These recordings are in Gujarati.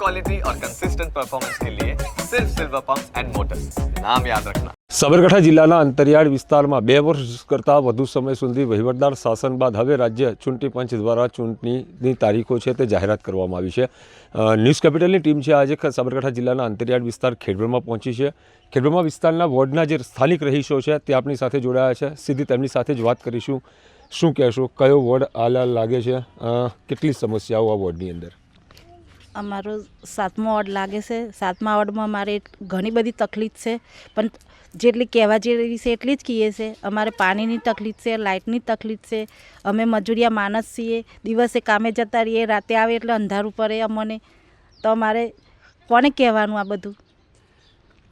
क्वालिटी और कंसिस्टेंट परफॉर्मेंस के लिए सिर्फ सिल्वर पंप्स एंड मोटर्स, नाम याद रखना। સાબરકાંઠા જિલ્લાના અંતરિયાળ વિસ્તારમાં 2 વર્ષ કરતાં વધુ સમય સુધી વહીવટદાર શાસન બાદ હવે રાજ્ય ચૂંટણી પંચ દ્વારા ચૂંટણીની તારીખો છે તે જાહેરાત કરવામાં આવી છે। ન્યૂઝ કેપિટલની ટીમ છે આજે સાબરકાંઠા જિલ્લાના અંતરિયાળ વિસ્તાર ખેડબ્રહ્મા પહોંચી છે। ખેડબ્રહ્મા વિસ્તારના વોર્ડના જે સ્થાનિક રહીશો છે તે આપણી સાથે જોડાયા છે। સીધી તેમની સાથે જ વાત કરીશું। શું કહેશો, કયો વોર્ડ હાલ લાગે છે, કેટલી સમસ્યાઓ આ વોર્ડની અંદર? અમારો 7મો વોર્ડ લાગે છે। 7મા વોર્ડમાં અમારે ઘણી બધી તકલીફ છે, પણ જેટલી કહેવા જેવી છે એટલી જ કહીએ છે। અમારે પાણીની તકલીફ છે, લાઇટની તકલીફ છે। અમે મજૂરિયા માણસ છીએ, દિવસે કામે જતા રહીએ, રાતે આવે એટલે અંધારું પડે અમને, તો અમારે કોને કહેવાનું આ બધું?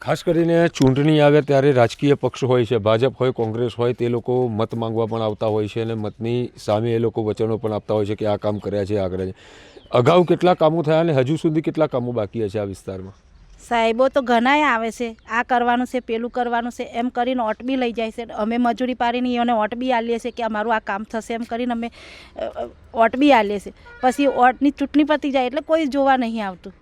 ખાસ કરીને ચૂંટણી આવે ત્યારે રાજકીય પક્ષ હોય છે, ભાજપ હોય, કોંગ્રેસ હોય, તે લોકો મત માંગવા પણ આવતા હોય છે અને મતની સામે એ લોકો વચનો પણ આપતા હોય છે કે આ કામ કર્યા છે, આ કર્યા છે। અગાઉ કેટલા કામો થયા અને હજુ સુધી કેટલા કામો બાકી છે આ વિસ્તારમાં? સાહેબો તો ઘણાય આવે છે, આ કરવાનું છે, પેલું કરવાનું છે એમ કરીને ઓટ બી લઈ જાય છે। અમે મજૂરી પાડીને એને ઓટ બી આલીએ છીએ કે અમારું આ કામ થશે એમ કરીને અમે ઓટ બી આલીએ છીએ। પછી ઓટની ચૂંટણી પતી જાય એટલે કોઈ જોવા નહીં આવતું।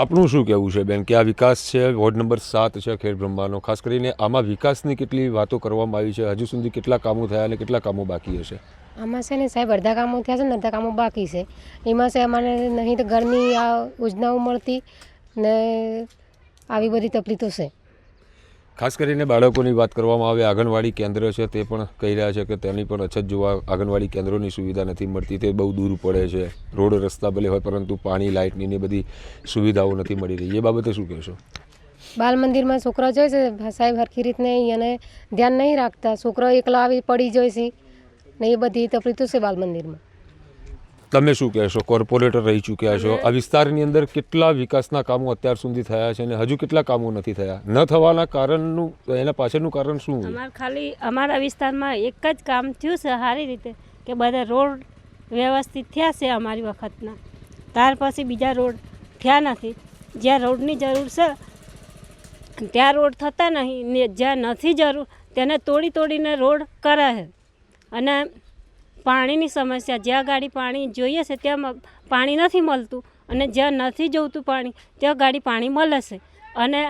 આપનું શું કહેવું છે બેન કે આ વિકાસ છે, વોર્ડ નંબર 7 છે ખેડબ્રહ્માનો, ખાસ કરીને આમાં વિકાસની કેટલી વાતો કરવામાં આવી છે, હજુ સુધી કેટલા કામો થયા અને કેટલા કામો બાકી હશે? આમાં છે ને સાહેબ અડધા કામો થયા છે ને અડધા કામો બાકી છે। એમાં છે અમારે નહીં તો ઘરની આ યોજનાઓ મળતી ને આવી બધી તકલીફો છે। ખાસ કરીને બાળકોની વાત કરવામાં આવે, આંગણવાડી કેન્દ્ર છે તે પણ કહી રહ્યા છે કે તેની પણ અછત જોવા, આંગણવાડી કેન્દ્રોની સુવિધા નથી મળતી, તે બહુ દૂર પડે છે। રોડ રસ્તા ભલે હોય પરંતુ પાણી, લાઇટની ને બધી સુવિધાઓ નથી મળી રહી, એ બાબતે શું કહેશો? બાલ મંદિરમાં છોકરા જાય છે સાહેબ હરખી રીતને અને ધ્યાન નહીં રાખતા, છોકરો એકલા આવી પડી જાય છે ને એ બધી તકલીફો છે બાલ મંદિરમાં। તમે શું કહેશો, કોર્પોરેટર રહી ચૂક્યા છો, આ વિસ્તારની અંદર કેટલા વિકાસના કામો અત્યાર સુધી થયા છે અને હજુ કેટલા કામો નથી થયા? ન થવાના કારણનું, એના પાછળનું કારણ શું હોય? ખાલી અમારા વિસ્તારમાં એક જ કામ થયું છે સારી રીતે કે બધા રોડ વ્યવસ્થિત થયા છે અમારી વખતના, ત્યાર પછી બીજા રોડ થયા નથી। જ્યાં રોડની જરૂર છે ત્યાં રોડ થતા નહીં ને જ્યાં નથી જરૂર તેને તોડીને રોડ કરે છે। અને પાણીની સમસ્યા, જ્યાં ગાડી પાણી જોઈએ છે ત્યાં પાણી નથી મળતું અને જ્યાં નથી જોઈતું પાણી ત્યાં ગાડી પાણી મળે છે। અને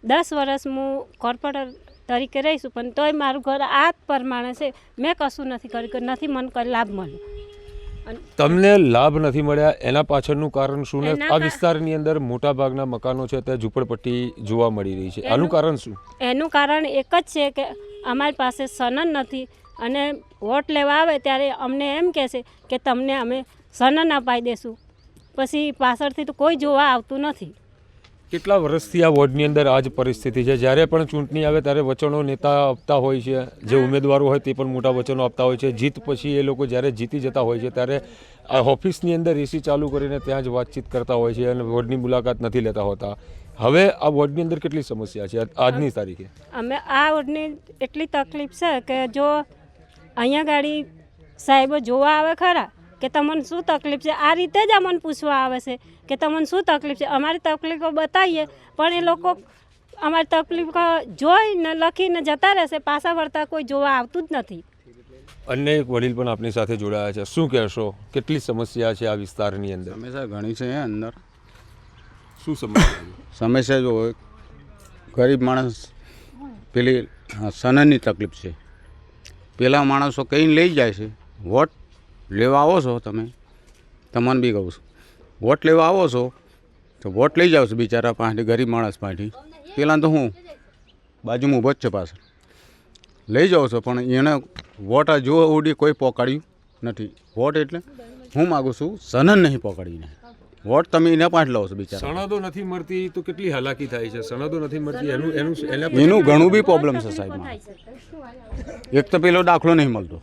10 વર્ષ હું કોર્પોરેટર તરીકે રહીશું પણ તોય મારું ઘર આ જ પ્રમાણે છે, મેં કશું નથી કર્યું, નથી મને કોઈ લાભ મળ્યો। તમને લાભ નથી મળ્યા એના પાછળનું કારણ શું? ને આ વિસ્તારની અંદર મોટા ભાગના મકાનો છે તે ઝૂંપડપટ્ટી જોવા મળી રહી છે, આનું કારણ શું? એનું કારણ એક જ છે કે અમારી પાસે સનન નથી અને વોટ લેવા આવે ત્યારે અમને એમ કહેશે કે તમને અમે સનન અપાઈ દેશું, પછી પાછળથી તો કોઈ જોવા આવતું નથી। કેટલા વર્ષથી આ વોર્ડની અંદર આ જ પરિસ્થિતિ છે? જ્યારે પણ ચૂંટણી આવે ત્યારે વચનો નેતા આપતા હોય છે, જે ઉમેદવારો હોય તે પણ મોટા વચનો આપતા હોય છે, જીત પછી એ લોકો જ્યારે જીતી જતા હોય છે ત્યારે આ ઓફિસની અંદર એસી ચાલુ કરીને ત્યાં જ વાતચીત કરતા હોય છે અને વોર્ડની મુલાકાત નથી લેતા હોતા। હવે આ વોર્ડની અંદર કેટલી સમસ્યા છે આજની તારીખે? અમે આ વોર્ડની એટલી તકલીફ છે કે જો અહીંયા ગાડી સાહેબો જોવા આવે ખરા કે તમને શું તકલીફ છે, આ રીતે જ અમને પૂછવા આવે છે કે તમને શું તકલીફ છે, અમારી તકલીફો બતાવીએ પણ એ લોકો અમારી તકલીફો જોઈને લખીને જતા રહેશે, પાછા વળતા કોઈ જોવા આવતું જ નથી। અન્ય એક વડીલ પણ આપણી સાથે જોડાયા છે, શું કહેશો, કેટલી સમસ્યા છે આ વિસ્તારની અંદર? સમસ્યા ઘણી છે અંદર। શું સમસ્યા? સમસ્યા જો ગરીબ માણસ પેલી સનનની તકલીફ છે, પેલા માણસો કહીને લઈ જાય છે, વોટ લેવા આવો છો તમે, તમને બી કહું છું, વોટ લેવા આવો છો તો વોટ લઈ જાઓ છો બિચારા પાસેથી, ગરીબ માણસ પાસેથી, પેલા તો હું બાજુમાં ઊભો જ છે પાછળ, લઈ જાઓ છો પણ એને વોટ આ જો ઉડી કોઈ પકડ્યું નથી। વોટ એટલે હું માગું છું સનન નહીં પકડીને, વોટ તમે એને પાંચ લો છો બિચારા। સનદો નથી મળતી તો કેટલી હાલાકી થાય છે, સનદો નથી મળતી એનું ઘણું બી પ્રોબ્લેમ છે સાહેબ। એક તો પેલો દાખલો નહીં મળતો,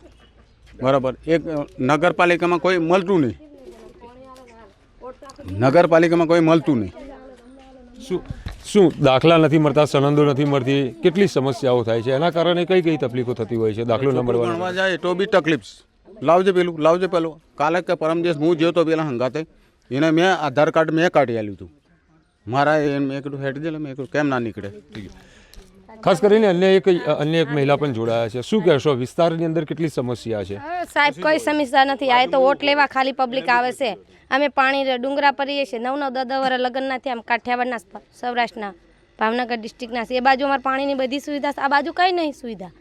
બરાબર, એક નગરપાલિકામાં કોઈ મળતું નહીં, નગરપાલિકામાં કોઈ મળતું નહીં। શું દાખલા નથી મળતા, સનદો નથી મળતી, કેટલી સમસ્યાઓ થાય છે એના કારણે કઈ કઈ તકલીફો થતી હોય છે? દાખલો ન મળવા જાય તો બી તકલીફ, લાવજે પેલું, લાવજે પેલું, કાલે કે પરમ દિવસ હું જ્યો તો પેલા હંગાતે એને મેં આધાર કાર્ડ મેં કાઢી આલ્યું હતું મારા, મેં કીધું હેઠ દે, મેં કીધું કેમ ના નીકળે? ખાસ કરીને અન્ય એક મહિલા પણ જોડાયા છે. શું કહેશો, વિસ્તારની અંદર કેટલી સમસ્યા છે? સાહેબ કોઈ સમસ્યા નથી. આ તો વોટ લેવા ખાલી પબ્લિક આવે છે. અમે પાણી ડુંગરા પર રહીએ છીએ. 9-9 10 વર્ષ લગ્ન નથી. આમ કાઠિયાવાડના સૌરાષ્ટ્રના ભાવનગર ડિસ્ટ્રિક્ટના છે. એ બાજુ અમારે પાણીની બધી સુવિધા છે, આ બાજુ કંઈ નહીં સુવિધા.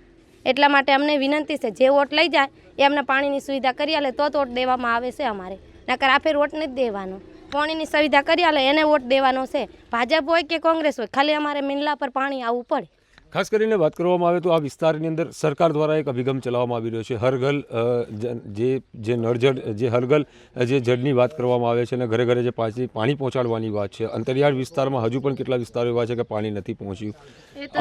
એટલા માટે અમને વિનંતી છે, જે વોટ લઈ જાય એ અમને પાણીની સુવિધા કરી આલે તો વોટ દેવામાં આવે છે અમારે. નકર આ ફેર વોટ નથી દેવાનો. પાણીની સુવિધા કરી આલે એને વોટ દેવાનો છે. ભાજપ હોય કે કોંગ્રેસ હોય, ખાલી અમારે મીંડલા પર પાણી આવવું પડે. ખાસ કરીને વાત કરવામાં આવે તો આ વિસ્તારની અંદર સરકાર દ્વારા એક અભિગમ ચલાવવામાં આવી રહ્યો છે. હરઘર જે નળજળ જે હરઘર જે જળની વાત કરવામાં આવે છે અને ઘરે ઘરે જે પાણી પહોંચાડવાની વાત છે. અંતરિયાળ વિસ્તારમાં હજુ પણ કેટલા વિસ્તારો એવા છે કે પાણી નથી પહોંચ્યું.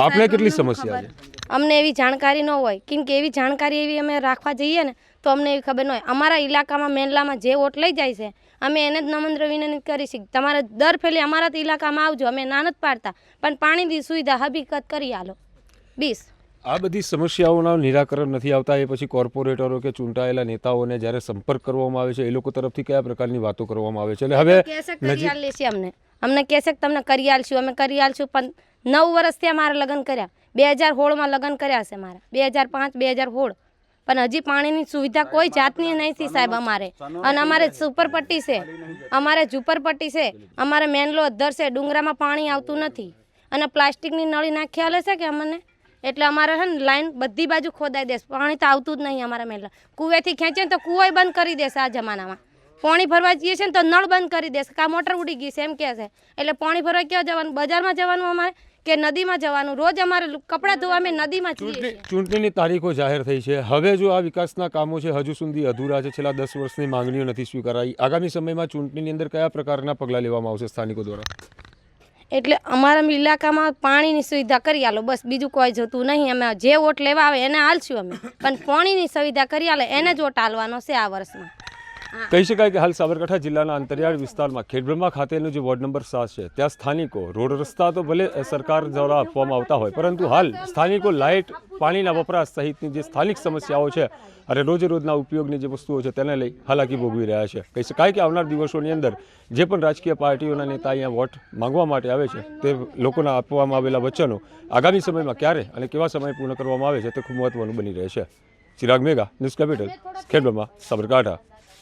આપણે કેટલી સમસ્યા છે? અમને એવી જાણકારી ન હોય, કેમ કે એવી જાણકારી એવી અમે રાખવા જઈએ ને તો અમને એવી ખબર ન હોય. અમારા ઇલાકામાં મેંડલામાં જે વોટ લઈ જાય છે અમે એને જ નમ્ર વિનંતી કરીશું, તમારે દર ફેલે અમારા ઇલાકામાં આવજો. અમે ના નથી પાડતા, પણ પાણીની સુવિધા હકીકત કરી આલો બીસ. આ બધી સમસ્યાઓના નિરાકરણ નથી આવતા એ પછી કોર્પોરેટરો કે ચૂંટાયેલા નેતાઓને જ્યારે સંપર્ક કરવામાં આવે છે એ લોકો તરફથી કયા પ્રકારની વાતો કરવામાં આવે છે? અને હવે કરી આલે છે અમને કહેશે કે તમને કરી આલશું, અમે કરી આલશું. પણ 9 વર્ષથી અમારે લગ્ન કર્યા. 2016માં લગ્ન કર્યા છે મારા, 2005 2016. પણ હજી પાણીની સુવિધા કોઈ જાતની નથી સાહેબ અમારે. અને અમારે સુપરપટ્ટી છે, અમારે ઝુંપડપટ્ટી છે, અમારે મેનલો અધ્ધર છે. ડુંગરામાં પાણી આવતું નથી અને પ્લાસ્ટિકની નળી નાખી આલે છે કે અમને. એટલે અમારે છે ને લાઈન બધી બાજુ ખોદાઈ દેશે. પાણી તો આવતું જ નહીં અમારા મેનલા. કુવેથી ખેંચે ને તો કુવાય બંધ કરી દેશે. આ જમાનામાં પાણી ભરવા જઈએ છે ને તો નળ બંધ કરી દેશે, કા મોટર ઉડી ગઈ છે એમ કહે છે. એટલે પાણી ભરવા ક્યાં જવાનું? બજારમાં જવાનું અમારે કે નદીમાં જવાનું? રોજ અમારે કપડાં ધોવા અમે નદીમાં જઈએ છીએ. ચૂંટણીની તારીખો જાહેર થઈ છે. હવે જો આ વિકાસના કામો છે હજુ સુધી અધૂરા છે, છેલ્લા 10 વર્ષની માંગણીઓ નથી સ્વીકારાઈ, આગામી સમયમાં ચૂંટણીની અંદર કયા પ્રકારના પગલાં લેવામાં આવશે સ્થાનિકો દ્વારા? એટલે અમારા ઇલાકામાં પાણીની સુવિધા કરી આલો બસ, બીજું કોઈ જોતું નહીં. અમે જે વોટ લેવા આવે એને હાલશું અમે, પણ પાણીની સુવિધા કરી આલે એને જ વોટ હાલવાનો છે આ વર્ષમાં. કહી શકાય કે હાલ સાબરકાંઠા જિલ્લાના અંતરિયાળ વિસ્તારમાં ખેડબ્રહ્મા ખાતેનું જે વોર્ડ નંબર 7 છે ત્યાં સ્થાનિકો રોડ રસ્તા તો ભલે સરકાર દ્વારા આપવામાં આવતા હોય, પરંતુ હાલ સ્થાનિકો લાઇટ, પાણીના વપરાશ સહિતની જે સ્થાનિક સમસ્યાઓ છે અને રોજે રોજના ઉપયોગની જે વસ્તુઓ છે તેને લઈ હાલાકી ભોગવી રહ્યા છે. કહી શકાય કે આવનાર દિવસોની અંદર જે પણ રાજકીય પાર્ટીઓના નેતા અહીંયા વોટ માંગવા માટે આવે છે તે લોકોના આપવામાં આવેલા વચનો આગામી સમયમાં ક્યારે અને કેવા સમય પૂર્ણ કરવામાં આવે છે તે ખૂબ મહત્વનું બની રહે છે. ચિરાગ મેઘા, ન્યૂઝ કેપિટલ, ખેડબ્રહ્મા, સાબરકાંઠા.